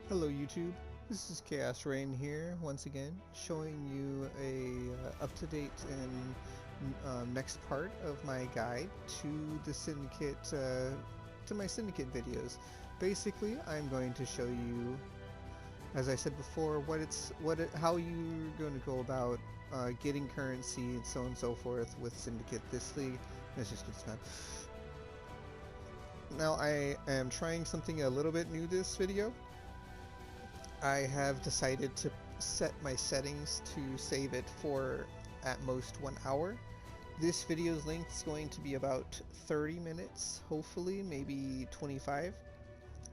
Hello YouTube, this is Chaos-Reighn here once again, showing you a up-to-date and next part of my guide to the Syndicate, to my Syndicate videos. Basically, I'm going to show you, as I said before, how you're going to go about getting currency and so on and so forth with Syndicate this league. Let's just get started. Now I am trying something a little bit new this video. I have decided to set my settings to save it for at most 1 hour. This video's length is going to be about 30 minutes, hopefully, maybe 25.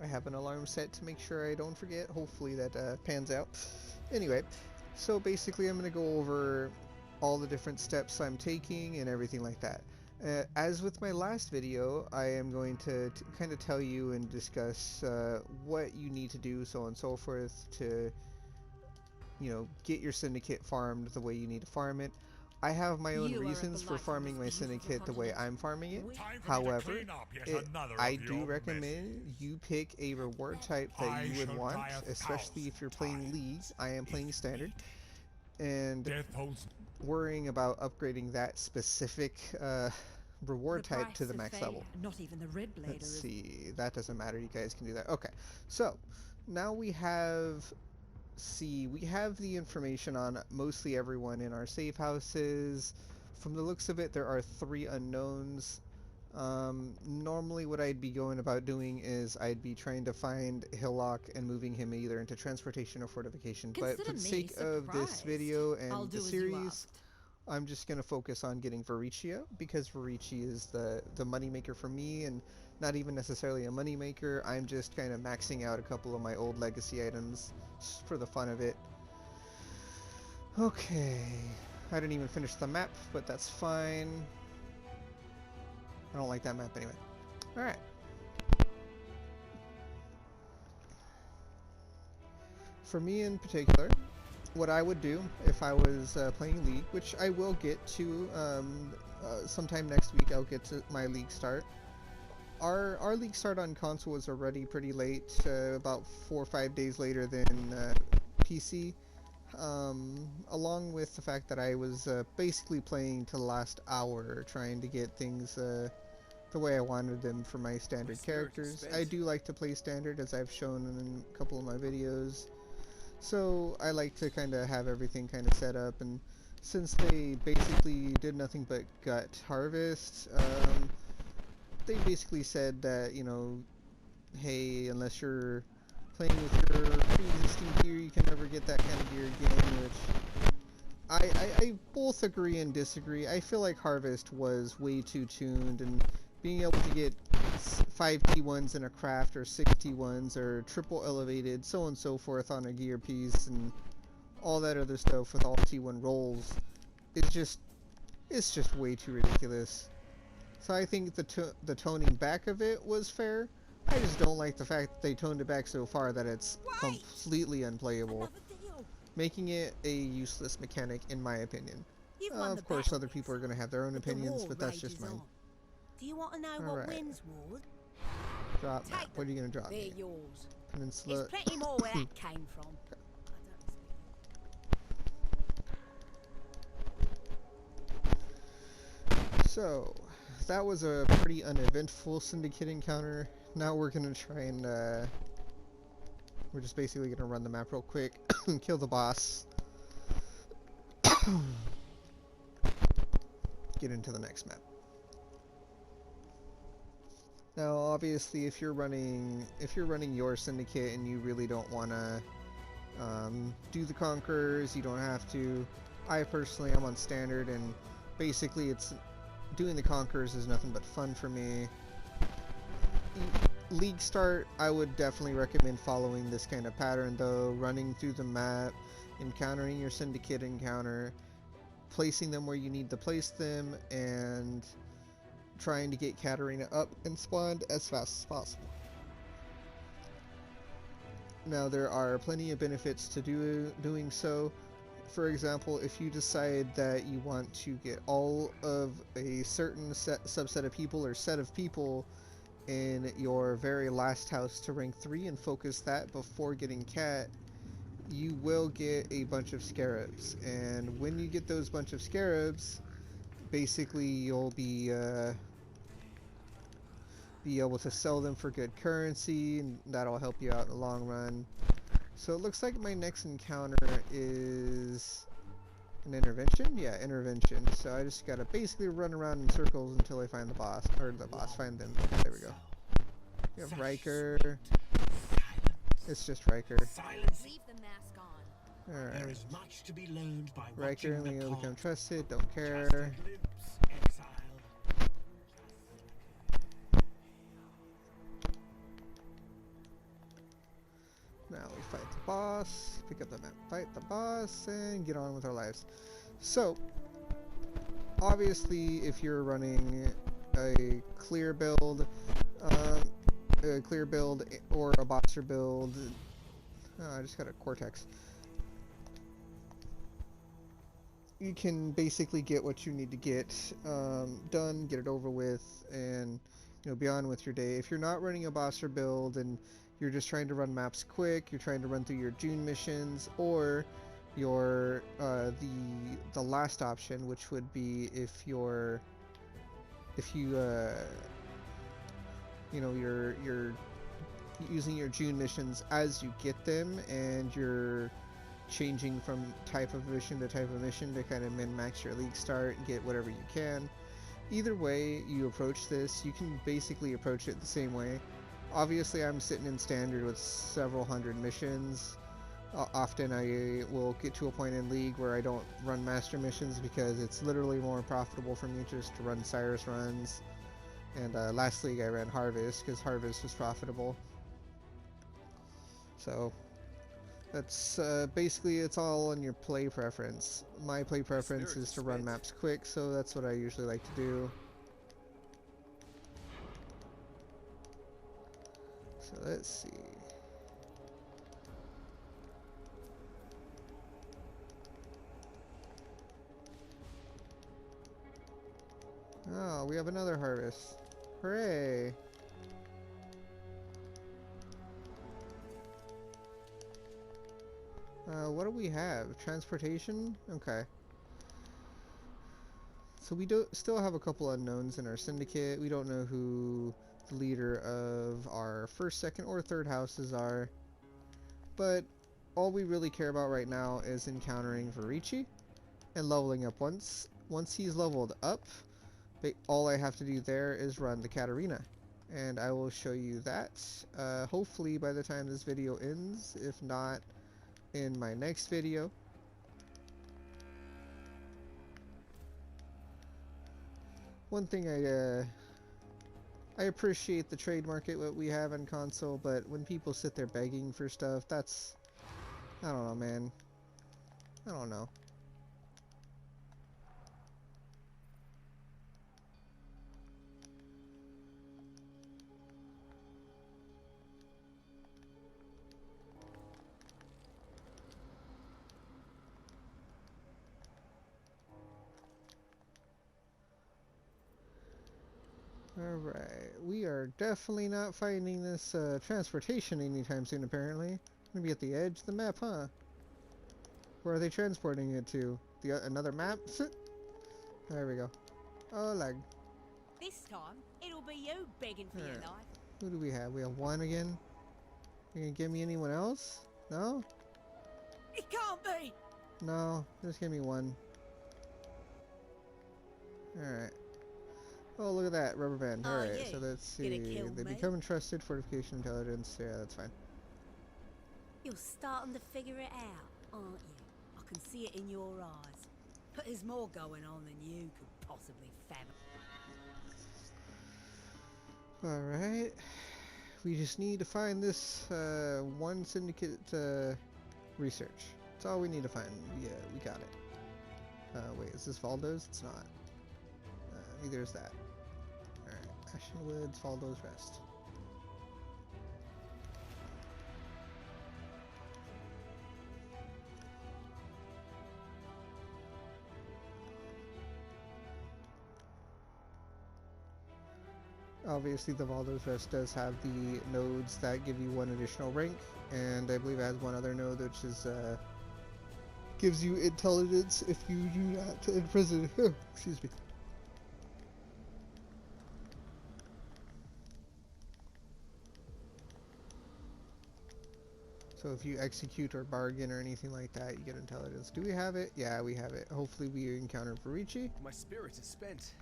I have an alarm set to make sure I don't forget. Hopefully that pans out. Anyway, so basically I'm going to go over all the different steps I'm taking and everything like that. As with my last video, I am going to kind of tell you and discuss what you need to do, so on and so forth, to, get your syndicate farmed the way you need to farm it. I have my own reasons for farming my syndicate the way I'm farming it. However, I do recommend you pick a reward type that you would want, especially if you're playing leagues. I am playing standard, and worrying about upgrading that specific reward type to the max level. Not even the red blade. Let's see, that doesn't matter, you guys can do that. Okay, so now we have the information on mostly everyone in our safe houses. From the looks of it, there are 3 unknowns. Normally what I'd be going about doing is I'd be trying to find Hillock and moving him either into transportation or fortification. But for the sake of this video and the series, I'm just going to focus on getting Varicia, because Varicia is the moneymaker for me, and not even necessarily a moneymaker. I'm just kind of maxing out a couple of my old legacy items just for the fun of it. Okay, I didn't even finish the map, but that's fine. I don't like that map anyway. Alright. For me in particular, what I would do if I was playing League, which I will get to sometime next week, I'll get to my League start. Our League start on console was already pretty late, about 4 or 5 days later than PC. Along with the fact that I was basically playing to the last hour, trying to get things the way I wanted them for my standard characters. I do like to play standard, as I've shown in a couple of my videos. So I like to kind of have everything kind of set up, and since they basically did nothing but gut harvest, they basically said that, hey, unless you're playing with your pre-existing gear, you can never get that kind of gear again, which I both agree and disagree. I feel like Harvest was way too tuned, and being able to get 5 T1s in a craft, or 6 T1s, or triple elevated, so on and so forth on a gear piece, and all that other stuff with all T1 rolls, it's just way too ridiculous. So I think the toning back of it was fair. I just don't like the fact that they toned it back so far that it's completely unplayable, making it a useless mechanic in my opinion. Of course, other people are going to have their own opinions, but that's just mine. Do you want to know what wins war? Drop map. What are you going to drop? They're yours. Peninsula. There's plenty more where that came from. So, that was a pretty uneventful Syndicate encounter. Now we're going to try and, we're just basically going to run the map real quick and kill the boss. Get into the next map. Now, obviously, if you're running your Syndicate and you really don't want to do the Conquerors, you don't have to. I personally am on Standard, and basically doing the Conquerors is nothing but fun for me. League start, I would definitely recommend following this kind of pattern though, running through the map, encountering your Syndicate encounter, placing them where you need to place them, and trying to get Katarina up and spawned as fast as possible. Now there are plenty of benefits to doing so. For example, if you decide that you want to get all of a certain subset of people or set of people in your very last house to rank 3 and focus that before getting cat, you will get a bunch of scarabs. And when you get those bunch of scarabs, basically you'll be able to sell them for good currency, and that'll help you out in the long run. So it looks like my next encounter is an intervention? Yeah, intervention. So I just gotta basically run around in circles until I find the boss, or the boss find them. There we go. We have Riker. It's just Riker. Leave the mask on. Alright. There is much to be learned by Riker and watching the Leo become cog. trusted, don't care. Just a glimpse, Exile. Now we fight the boss, pick up the map, fight the boss, and get on with our lives. So, obviously, if you're running a clear build, or a boxer build, oh, I just got a Cortex. You can basically get what you need to get done, get it over with, and be on with your day. If you're not running a boxer build and you're just trying to run maps quick, you're trying to run through your June missions, or your the last option, which would be if you're using your June missions as you get them, and you're changing from type of mission to type of mission to kind of min-max your league start and get whatever you can. Either way you approach this, you can basically approach it the same way. Obviously, I'm sitting in standard with several hundred missions. Often I will get to a point in League where I don't run master missions because it's literally more profitable for me just to run Cyrus runs. And last League I ran Harvest because Harvest was profitable. So that's basically, it's all on your play preference. My play preference is to run maps quick, so that's what I usually like to do. So let's see. Oh, we have another harvest. Hooray! What do we have? Transportation? Okay. So we still have a couple unknowns in our syndicate. We don't know who the leader of our first, second, or third houses are. But all we really care about right now is encountering Varici and leveling up. Once he's leveled up, all I have to do there is run the Katarina. And I will show you that hopefully by the time this video ends, if not in my next video. One thing I appreciate the trade market what we have in console, but when people sit there begging for stuff, that's, I don't know, man. I don't know. Alright, we are definitely not finding this transportation anytime soon, apparently. Gonna be at the edge of the map, huh? Where are they transporting it to? Another map? There we go. Oh, lag. This time, it'll be you begging for your Alright. life. Who do we have? We have one again? You gonna give me anyone else? No? It can't be! No, just give me one. Alright. Oh, look at that, rubber band. Oh, Alright, yeah. so let's Gonna see. kill They me? become entrusted, fortification, intelligence. Yeah, that's fine. You're starting to figure it out, aren't you? I can see it in your eyes. But there's more going on than you could possibly fathom. Alright. We just need to find this one syndicate research. That's all we need to find. Yeah, we got it. Wait, is this Valdo's? It's not. Neither is that. Alright, Ashen Woods, Valdo's Rest. Obviously, the Valdo's Rest does have the nodes that give you 1 additional rank, and I believe it has one other node which is gives you intelligence if you do that in prison. Excuse me. So if you execute or bargain or anything like that, you get intelligence. Do we have it? Yeah, we have it. Hopefully we encounter Varici. My spirit is spent.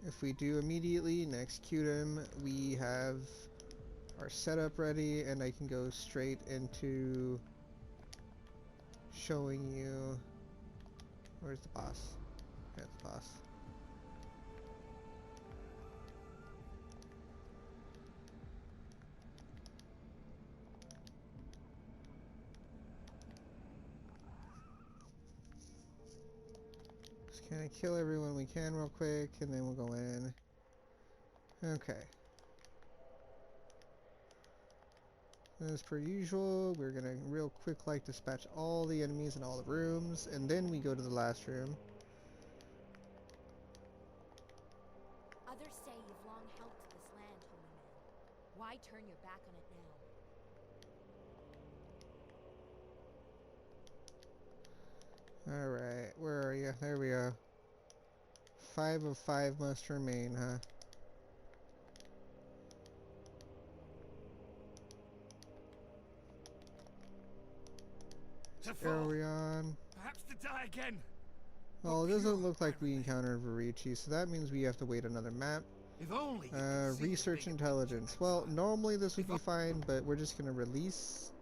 If we do immediately and execute him, we have our setup ready, and I can go straight into showing you... Where's the boss? There's the boss. Just kind of kill everyone we can real quick, and then we'll go in. Okay. As per usual, we're gonna real quick like dispatch all the enemies in all the rooms, and then we go to the last room. Others say you've long helped this land, holy man. Why turn your back on it now? Alright, where are you? There we go. 5 of 5 must remain, huh? To Are fall, we on? perhaps to die again. Well, it doesn't look like we encountered Varici, so that means we have to wait another map. If only you could see the Research bigger intelligence. picture, Well, Exile. normally this would be fine, but we're just gonna release.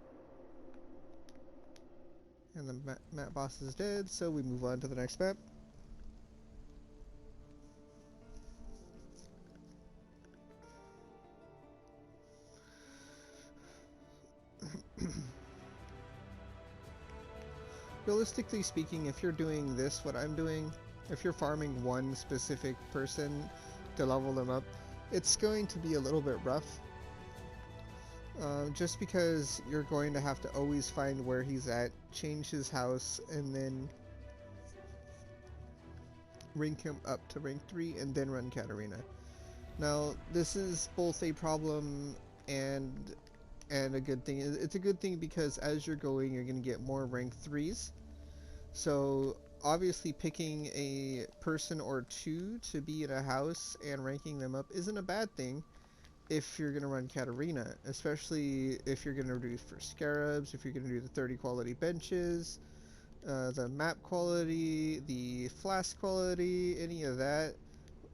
And the map boss is dead, so we move on to the next map. Realistically speaking, if you're doing this, what I'm doing, if you're farming one specific person to level them up, it's going to be a little bit rough. Just because you're going to have to always find where he's at, change his house, and then rank him up to rank 3, and then run Katarina. Now, this is both a problem and a good thing. It's a good thing because as you're going, you're going to get more rank 3s. So obviously picking a person or two to be in a house and ranking them up isn't a bad thing if you're going to run Katarina, especially if you're going to do for scarabs, if you're going to do the 30 quality benches, the map quality, the flask quality, any of that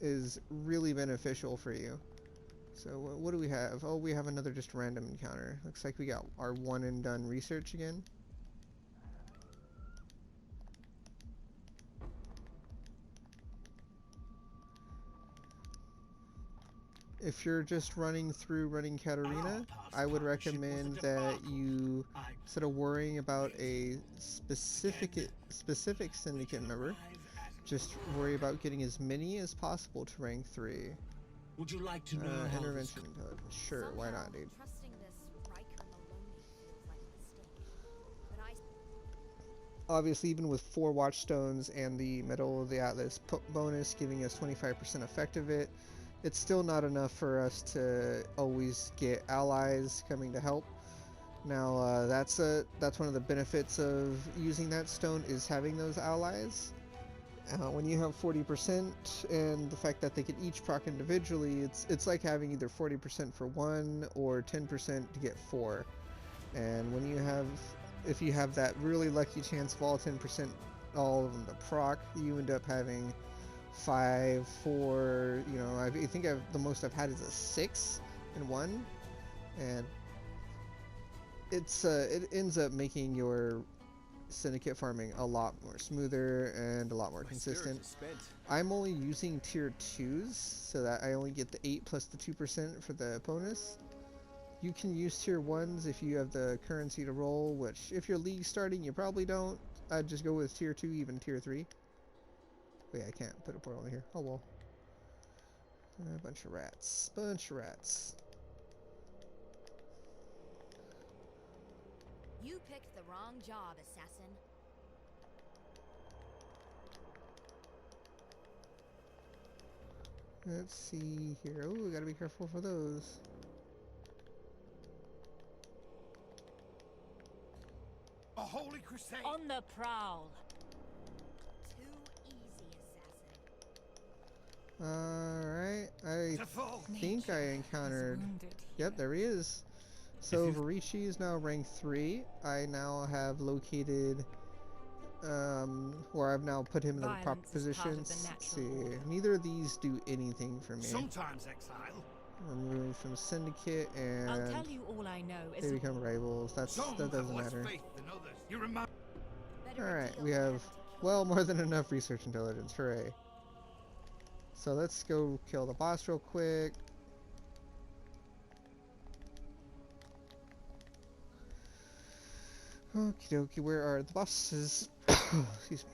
is really beneficial for you. So what do we have? Oh, we have another just random encounter. Looks like we got our one and done research again. If you're just running Katarina, I would recommend that you, instead of worrying about a specific syndicate member, just worry about getting as many as possible to rank 3. Would you like to know how this Intervention intelligence. Sure, why not, dude? Trusting this Riker Maloney feels like a mistake. But Obviously, even with 4 watchstones and the Medal of the Atlas bonus giving us 25% effect of it, it's still not enough for us to always get allies coming to help. Now, that's one of the benefits of using that stone, is having those allies. When you have 40% and the fact that they can each proc individually, it's like having either 40% for 1 or 10% to get 4. And when you have, if you have that really lucky chance of all 10%, all of them to proc, you end up having 5, 4, you know, I think the most I've had is a 6 in 1, and it ends up making your syndicate farming a lot more smoother and a lot more consistent. I'm only using tier 2s so that I only get the 8 plus the 2% for the bonus. You can use tier 1s if you have the currency to roll, which if you're league starting you probably don't. I'd just go with tier 2, even tier 3. Wait, I can't put a portal in here. Oh well. A bunch of rats. Bunch of rats. you picked the wrong job, assassin. Let's see here. Oh, we gotta be careful for those. A holy crusade. On the prowl. Too easy, assassin. Alright, I To fall. think I encountered... Yep, there he is. So Varici is now rank 3. I now have located... where I've now put him in the proper positions. Let's see, neither of these do anything for me. Sometimes Exile. Removed from Syndicate, and I'll tell you all I know is they become rivals. That Some doesn't have less matter. faith than others. You remind. Alright, we have well more than enough research intelligence. Hooray. So let's go kill the boss real quick. Okie dokie, where are the bosses? Excuse me.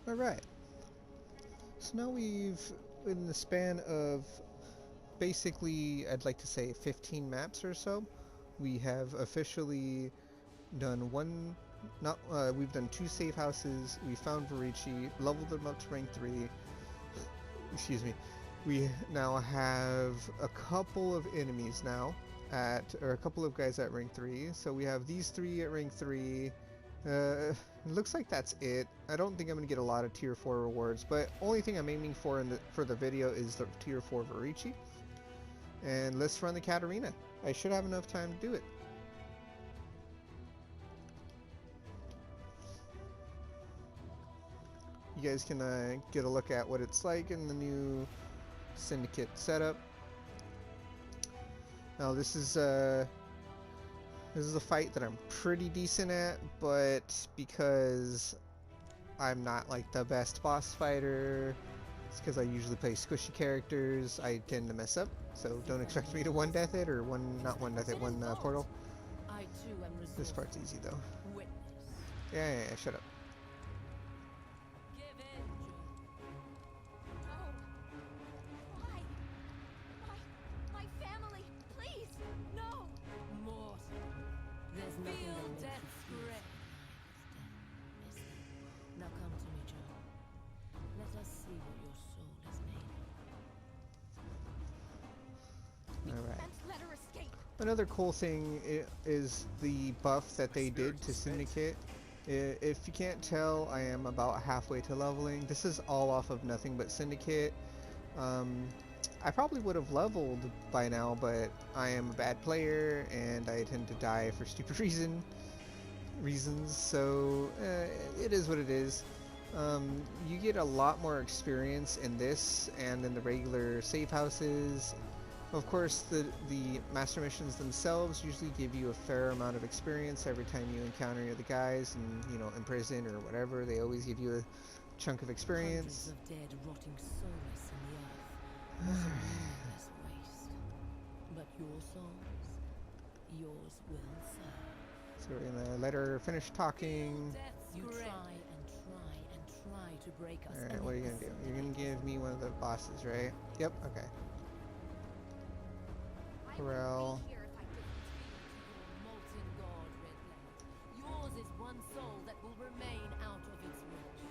Alright. So now we've, in the span of basically, I'd like to say 15 maps or so, we have officially done we've done 2 safe houses, we found Varici, leveled them up to rank 3, excuse me. We now have a couple of enemies now or a couple of guys at rank 3, so we have these 3 at rank 3, looks like that's it. I don't think I'm going to get a lot of tier 4 rewards, but only thing I'm aiming for for the video is the tier 4 Varici. And let's run the Katarina. I should have enough time to do it. You guys can get a look at what it's like in the new Syndicate setup. Now this is a fight that I'm pretty decent at, but because I'm not like the best boss fighter, it's because I usually play squishy characters, I tend to mess up. So don't expect me to one death it, or one portal. I too am This part's easy though. witness. Yeah, shut up. Give in, No. Why? My family, please, no. Mortal. There's nothing Feel that death's makes you grip. Listen. Now come to me, Joe. Let us see what your soul is made of. Alright. Can't let her escape. Another cool thing is the buff that they did to Syndicate. If you can't tell, I am about halfway to leveling. This is all off of nothing but Syndicate. I probably would have leveled by now, but I am a bad player and I tend to die for stupid reasons, so it is what it is. You get a lot more experience in this and in the regular safe houses. Of course, the master missions themselves usually give you a fair amount of experience every time you encounter the guys, and in prison or whatever, they always give you a chunk of experience. Hundreds of dead, rotting soulless in the earth. What a meaningless waste. But your souls, yours will serve. So we're gonna let her finish talking. You try and try and try to break us. Alright, what are you gonna do? You're gonna give me one of the bosses, right? Yep, okay. I Corral. wouldn't be here if I didn't feel Molten god, Red Blade. Yours is one soul that will remain out of its reach.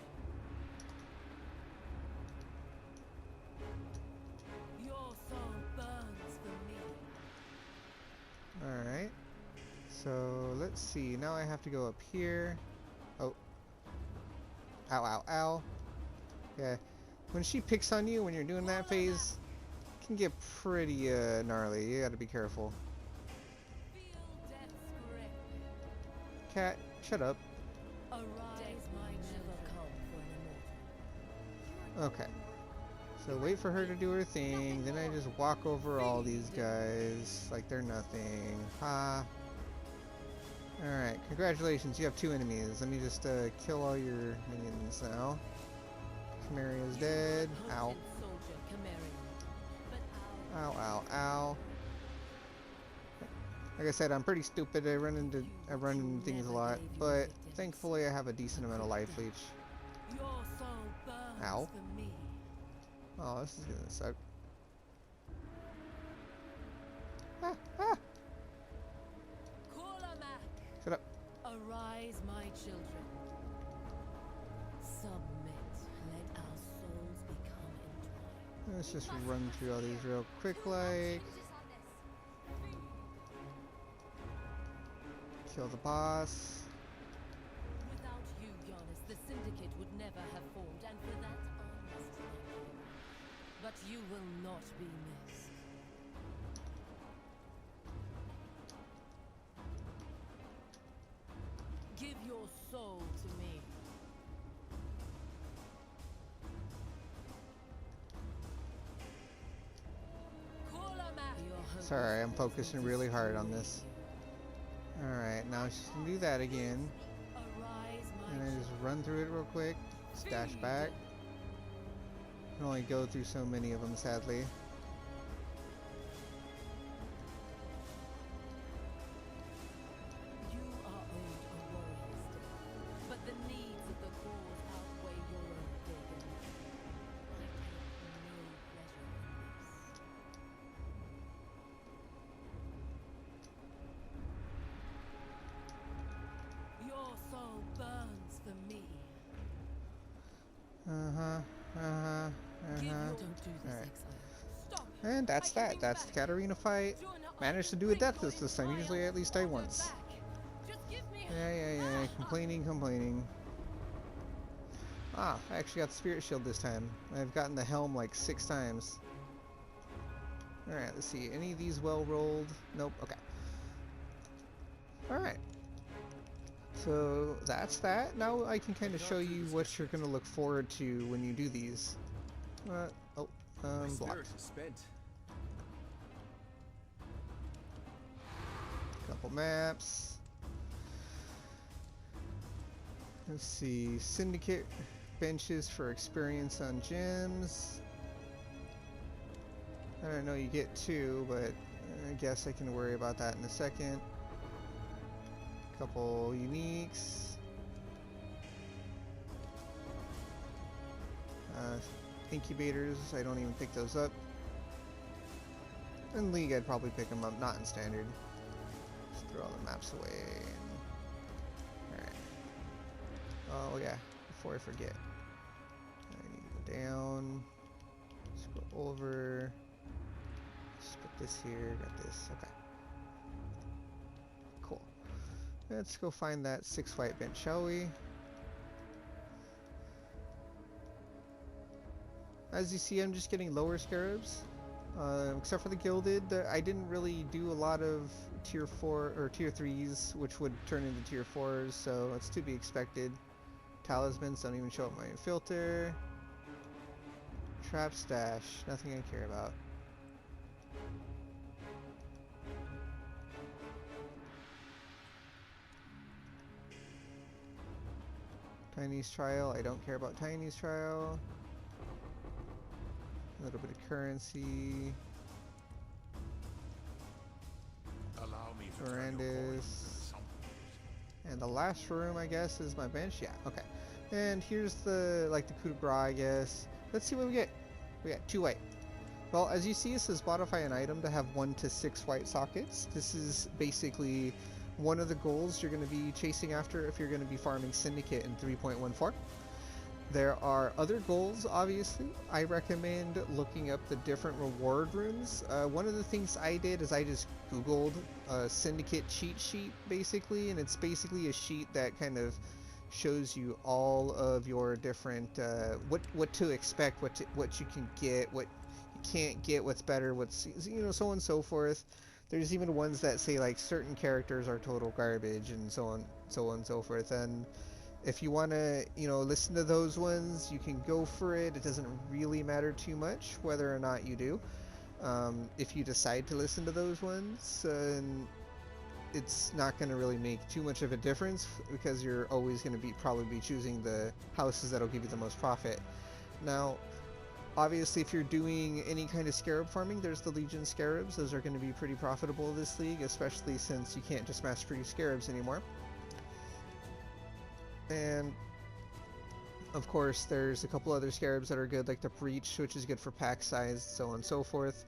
Your soul burns for me. Alright. So let's see. Now I have to go up here. Oh. Ow, ow, ow. Yeah. When she picks on you when you're doing that phase, it can get pretty gnarly. You gotta be careful. Feel death's grip. Cat, shut up. Arise might never come for an immortal. Okay. So wait for her to do her thing, then I just walk over all these guys like they're nothing. Ha. Alright, congratulations, you have 2 enemies. Let me just kill all your minions now. Chimeria's dead. Ow. Potent soldier, Chimerian. But Ow, ow, ow. Like I said, I'm pretty stupid. I run into things a lot, but thankfully I have a decent amount of life leech. Your soul burns Ow. for me. Oh, this is gonna suck. Ah, ah. Shut up. Arise, my children. Submit. Let our souls become entwined. Let's just run through all these real quick, like. Kill the boss. Without you, Giannis, the Syndicate would never have formed, and for that I must thank you. But you will not be missed. Give your soul to me. Sorry, I'm focusing really hard on this. Alright, now she's gonna do that again. And I just run through it real quick. Stash back. Can only go through so many of them, sadly. You are owed a warrior's death, but the needs of the cause outweigh your own pagan. I take no pleasure in this. Your soul burns for me. Don't do this, Alright. Exile. Stop. And that's that. That's the Katarina fight. Managed to do a deathless this time. Usually I at least die once. Just give me Yeah. Complaining. Ah, I actually got the spirit shield this time. I've gotten the helm like 6 times. Alright, let's see. Any of these well rolled? Nope. Okay. Alright. So that's that. Now I can kind of show you what you're going to look forward to when you do these. Blocked. Couple maps. Let's see. Syndicate benches for experience on gems. I don't know, you get 2, but I guess I can worry about that in a second. Couple uniques. Incubators, I don't even pick those up. In League, I'd probably pick them up, not in Standard. Just throw all the maps away. Alright. Oh, yeah, before I forget. I need to go down. Scroll over. Just put this here, got this, okay. Cool. Let's go find that 6 white bench, shall we? As you see, I'm just getting lower scarabs, except for the gilded. I didn't really do a lot of tier 4 or tier 3s, which would turn into tier 4s, so it's to be expected. Talismans don't even show up my filter. Trap stash, nothing I care about. Tiny's trial, I don't care about Tiny's trial. A little bit of currency. Allow me to Verandas. And the last room, I guess, is my bench. Yeah, okay. And here's the coup de grace, I guess. Let's see what we get. We got 2 white. Well, as you see, it says modify an item to have 1 to 6 white sockets. This is basically one of the goals you're going to be chasing after if you're going to be farming Syndicate in 3.14. There are other goals, obviously. I recommend looking up the different reward rooms. One of the things I did is I just Googled a Syndicate cheat sheet, basically, and it's basically a sheet that kind of shows you all of your different, what to expect, what you can get, what you can't get, what's better, what's, so on and so forth. There's even ones that say, like, certain characters are total garbage, and so on and so forth, and if you want to, listen to those ones, you can go for it. It doesn't really matter too much whether or not you do. If you decide to listen to those ones, it's not going to really make too much of a difference because you're always going to probably be choosing the houses that'll give you the most profit. Now, Obviously, if you're doing any kind of scarab farming, there's the Legion Scarabs. Those are going to be pretty profitable this league, especially since you can't just mass produce scarabs anymore. And of course, there's a couple other scarabs that are good, like the Breach, which is good for pack size, so on and so forth.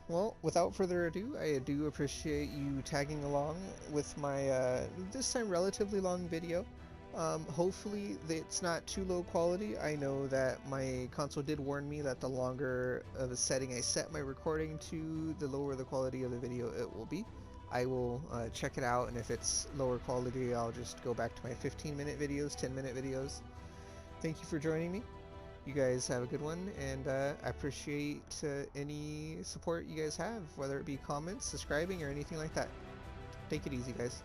Well, without further ado, I do appreciate you tagging along with my, this time relatively long video. Hopefully it's not too low quality. I know that my console did warn me that the longer of a setting I set my recording to, the lower the quality of the video it will be. I will check it out, and if it's lower quality, I'll just go back to my 15-minute videos, 10-minute videos. Thank you for joining me. You guys have a good one, and I appreciate any support you guys have, whether it be comments, subscribing, or anything like that. Take it easy, guys.